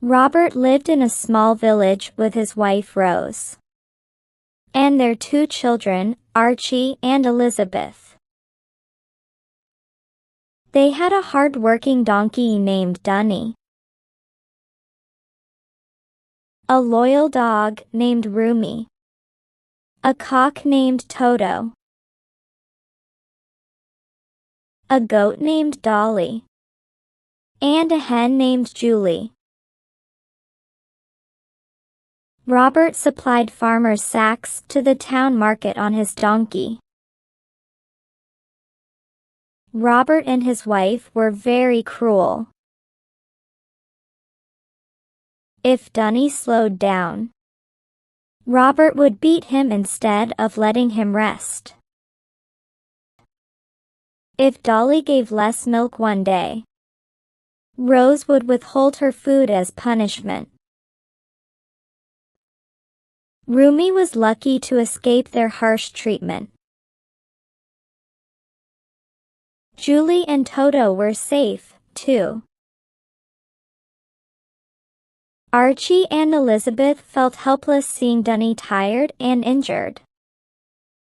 Robert lived in a small village with his wife Rose and their two children, Archie and Elizabeth. They had a hard-working donkey named Dunny, a loyal dog named Rumi, a cock named Toto, a goat named Dolly, and a hen named Julie. Robert supplied farmers' sacks to the town market on his donkey. Robert and his wife were very cruel. If Dunny slowed down, Robert would beat him instead of letting him rest. If Dolly gave less milk one day, Rose would withhold her food as punishment. Rumi was lucky to escape their harsh treatment. Julie and Toto were safe, too. Archie and Elizabeth felt helpless seeing Dunny tired and injured,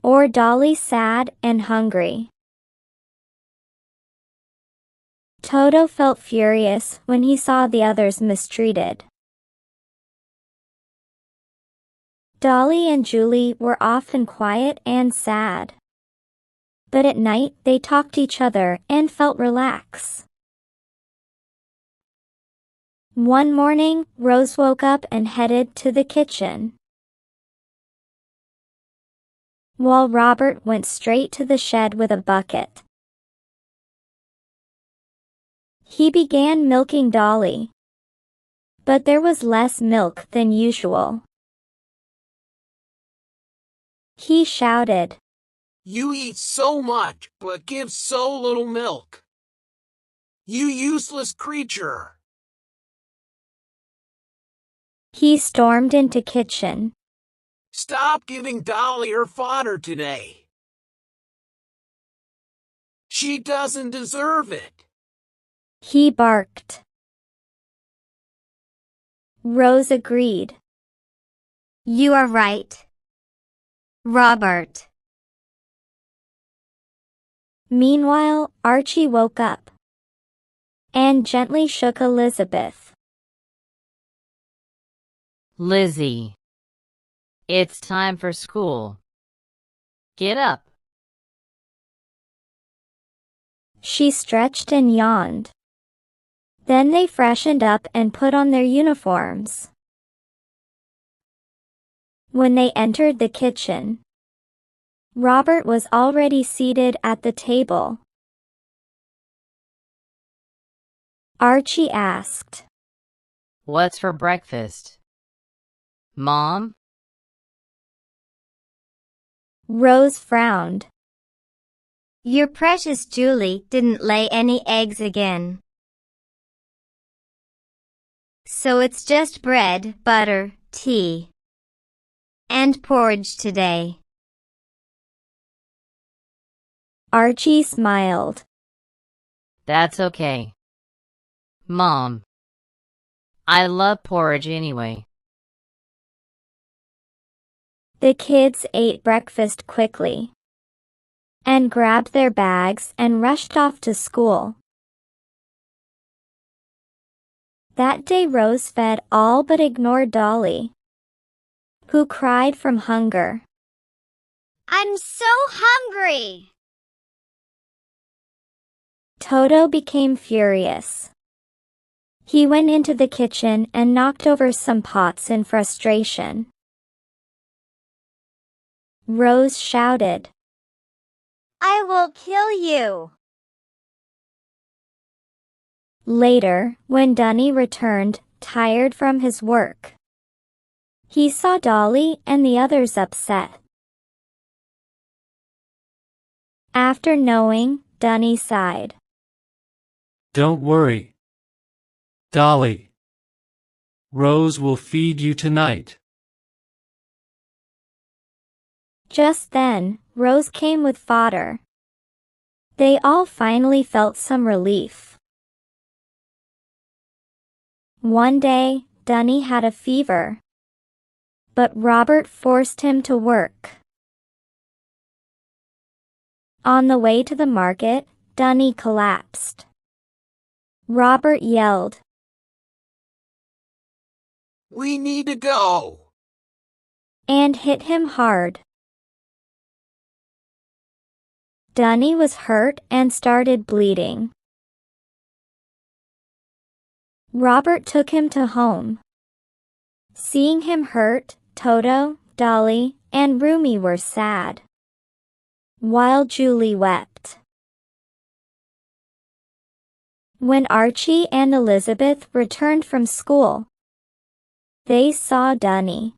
or Dolly sad and hungry. Toto felt furious when he saw the others mistreated. Dolly and Julie were often quiet and sad, but at night they talked to each other and felt relaxed. One morning, Rose woke up and headed to the kitchen, while Robert went straight to the shed with a bucket. He began milking Dolly, but there was less milk than usual. He shouted, "You eat so much, but give so little milk. You useless creature!" He stormed into the kitchen. "Stop giving Dolly her fodder today. She doesn't deserve it," he barked. Rose agreed. "You are right, Robert." Meanwhile, Archie woke up and gently shook Elizabeth. "Lizzie, it's time for school. Get up." She stretched and yawned. Then they freshened up and put on their uniforms. When they entered the kitchen, Robert was already seated at the table. Archie asked, "What's for breakfast, Mom?" Rose frowned. "Your precious Julie didn't lay any eggs again. So it's just bread, butter, tea, and porridge today." Archie smiled. "That's okay, Mom. I love porridge anyway." The kids ate breakfast quickly and grabbed their bags and rushed off to school. That day Rose fed all but ignored Dolly, who cried from hunger. "I'm so hungry!" Toto became furious. He went into the kitchen and knocked over some pots in frustration. Rose shouted, "I will kill you!" Later, when Dunny returned, tired from his work, he saw Dolly and the others upset. After knowing, Dunny sighed. "Don't worry, Dolly. Rose will feed you tonight." Just then, Rose came with fodder. They all finally felt some relief. One day, Dunny had a fever, but Robert forced him to work. On the way to the market, Dunny collapsed. Robert yelled, We need to go. and hit him hard. Dunny was hurt and started bleeding. Robert took him to home. Seeing him hurt, Toto, Dolly, and Rumi were sad, while Julie wept. When Archie and Elizabeth returned from school, they saw Dunny.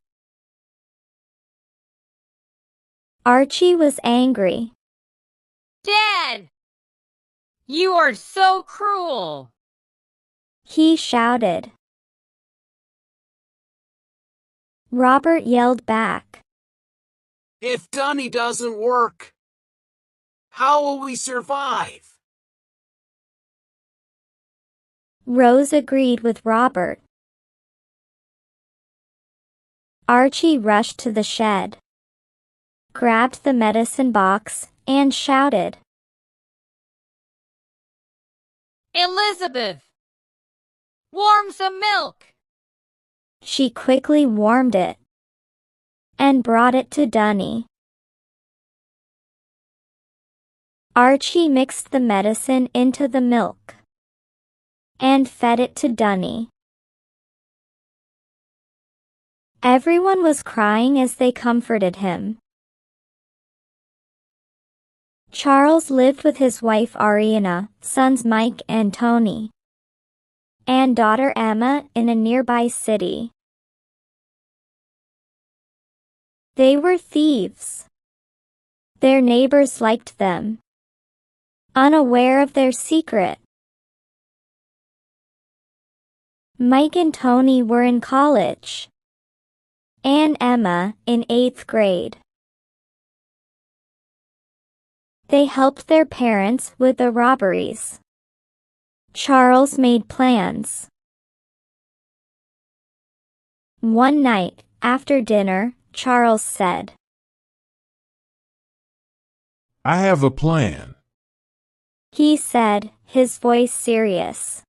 Archie was angry. Dad! You are so cruel! He shouted. Robert yelled back. If Dunny doesn't work, how will we survive? Rose agreed with Robert. Archie rushed to the shed, grabbed the medicine box, and shouted, Elizabeth! Warm some milk! She quickly warmed it and brought it to Dunny. Archie mixed the medicine into the milk and fed it to Dunny. Everyone was crying as they comforted him. Charles lived with his wife Ariana, sons Mike and Tony, and daughter Emma in a nearby city. They were thieves. Their neighbors liked them, unaware of their secret. Mike and Tony were in college, and Emma in 8th grade. They helped their parents with the robberies. Charles made plans. One night, after dinner, Charles said, I have a plan. He said, his voice serious.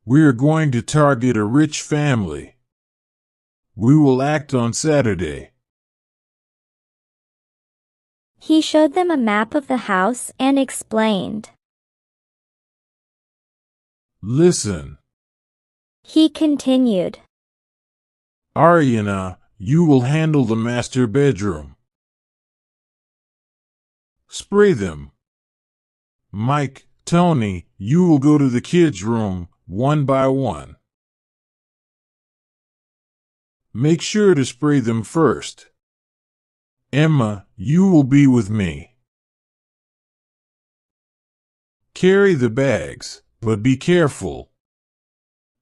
We are going to target a rich family. We will act on Saturday. He showed them a map of the house and explained. Listen. He continued. Ariana, you will handle the master bedroom. Spray them. Mike, Tony, you will go to the kids' room, one by one. Make sure to spray them first. Emma, you will be with me. Carry the bags, but be careful.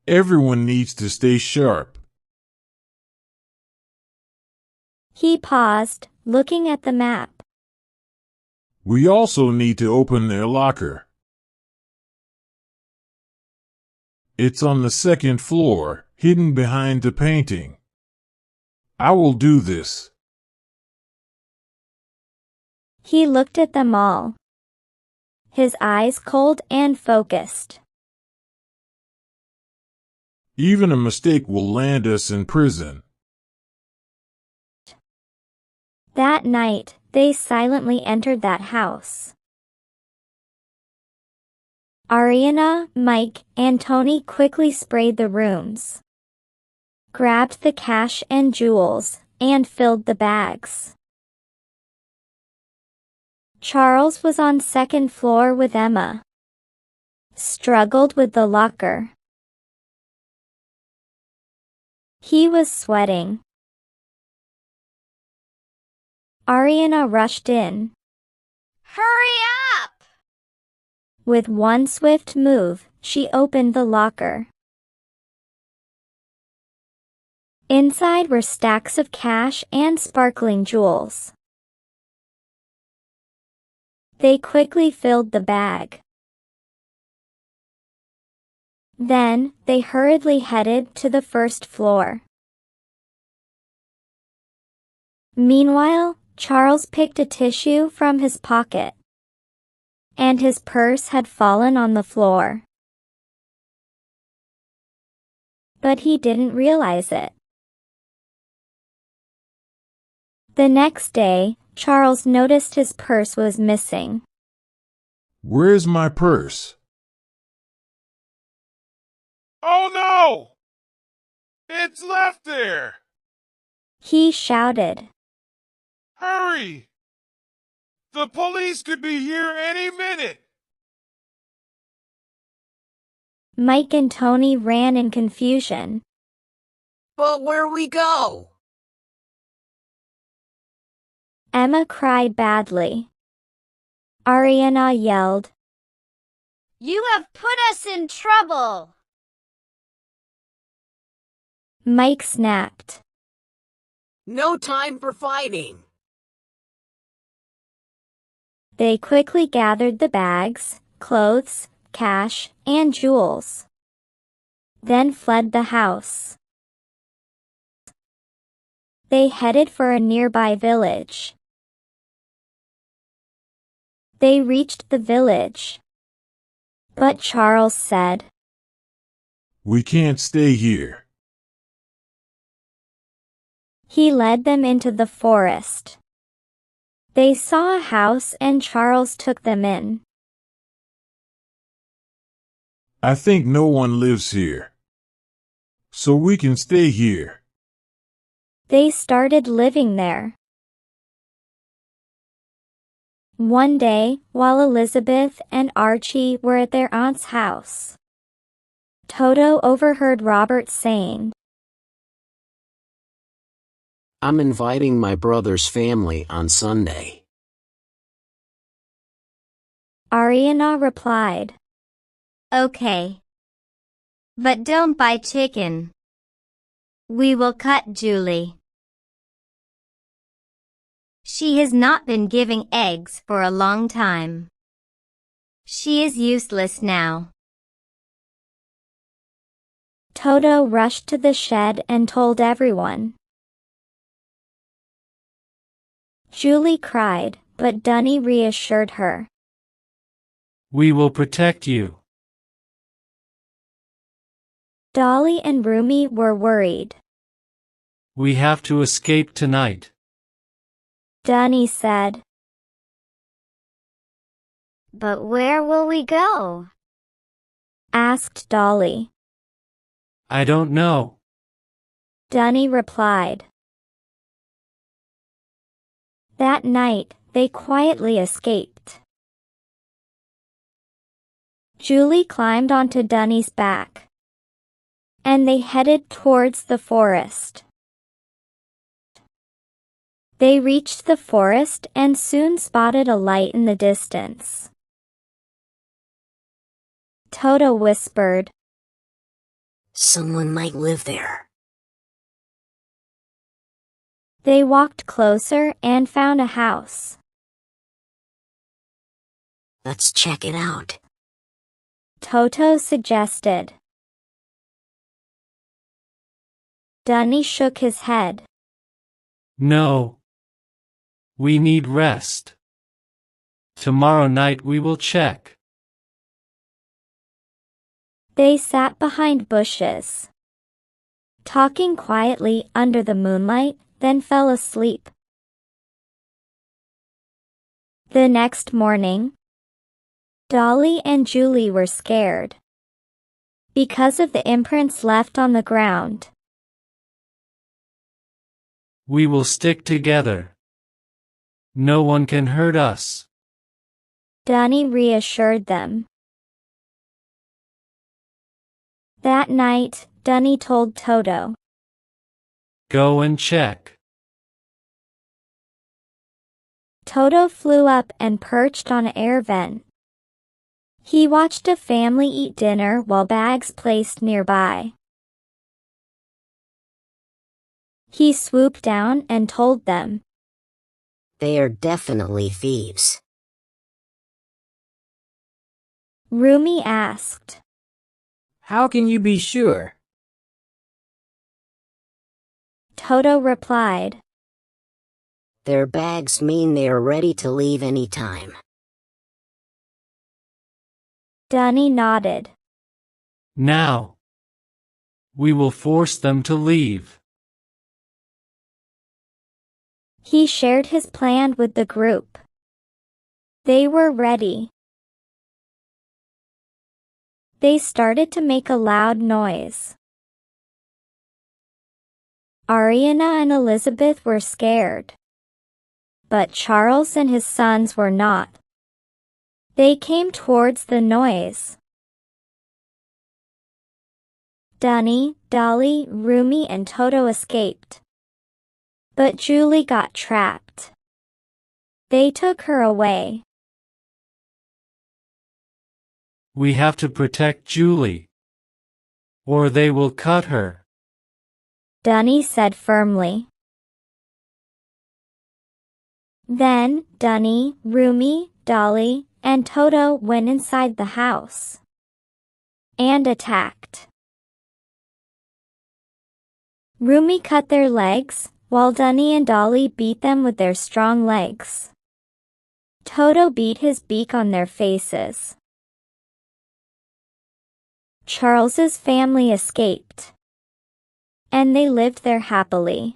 Everyone needs to stay sharp. He paused, looking at the map. We also need to open their locker. It's on the 2nd floor, hidden behind the painting. I will do this. He looked at them all, his eyes cold and focused. Even a mistake will land us in prison. That night, they silently entered that house. Ariana, Mike, and Tony quickly sprayed the rooms, grabbed the cash and jewels, and filled the bags. Charles was on 2nd floor with Emma, struggled with the locker. He was sweating. Ariana rushed in. Hurry up! With one swift move, she opened the locker. Inside were stacks of cash and sparkling jewels. They quickly filled the bag. Then, they hurriedly headed to the first floor. Meanwhile, Charles picked a tissue from his pocket, and his purse had fallen on the floor. But he didn't realize it. The next day, Charles noticed his purse was missing. Where's my purse? Oh no! It's left there! He shouted. Hurry! The police could be here any minute! Mike and Tony ran in confusion. But where we go? Emma cried badly. Ariana yelled. You have put us in trouble. Mike snapped. No time for fighting. They quickly gathered the bags, clothes, cash, and jewels. Then fled the house. They headed for a nearby village. They reached the village. But Charles said, We can't stay here. He led them into the forest. They saw a house and Charles took them in. I think no one lives here. So we can stay here. They started living there. One day, while Elizabeth and Archie were at their aunt's house, Toto overheard Robert saying, I'm inviting my brother's family on Sunday. Ariana replied, Okay. But don't buy chicken. We will cut Julie. She has not been giving eggs for a long time. She is useless now. Toto rushed to the shed and told everyone. Julie cried, but Dunny reassured her. We will protect you. Dolly and Rumi were worried. We have to escape tonight. Dunny said. But where will we go? Asked Dolly. I don't know. Dunny replied. That night, they quietly escaped. Julie climbed onto Dunny's back, and they headed towards the forest. They reached the forest and soon spotted a light in the distance. Toto whispered, Someone might live there. They walked closer and found a house. Let's check it out. Toto suggested. Dunny shook his head. No. We need rest. Tomorrow night we will check. They sat behind bushes, talking quietly under the moonlight, then fell asleep. The next morning, Dolly and Julie were scared because of the imprints left on the ground. We will stick together. No one can hurt us. Dunny reassured them. That night, Dunny told Toto, Go and check. Toto flew up and perched on an air vent. He watched a family eat dinner while bags placed nearby. He swooped down and told them, They are definitely thieves. Rumi asked, How can you be sure? Toto replied. Their bags mean they are ready to leave any time. Dunny nodded. Now, we will force them to leave. He shared his plan with the group. They were ready. They started to make a loud noise. Ariana and Elizabeth were scared. But Charles and his sons were not. They came towards the noise. Dunny, Dolly, Rumi, and Toto escaped. But Julie got trapped. They took her away. We have to protect Julie, or they will cut her, Dunny said firmly. Then, Dunny, Rumi, Dolly, and Toto went inside the house and attacked. Rumi cut their legs, while Dunny and Dolly beat them with their strong legs. Toto beat his beak on their faces. Charles's family escaped, and they lived there happily.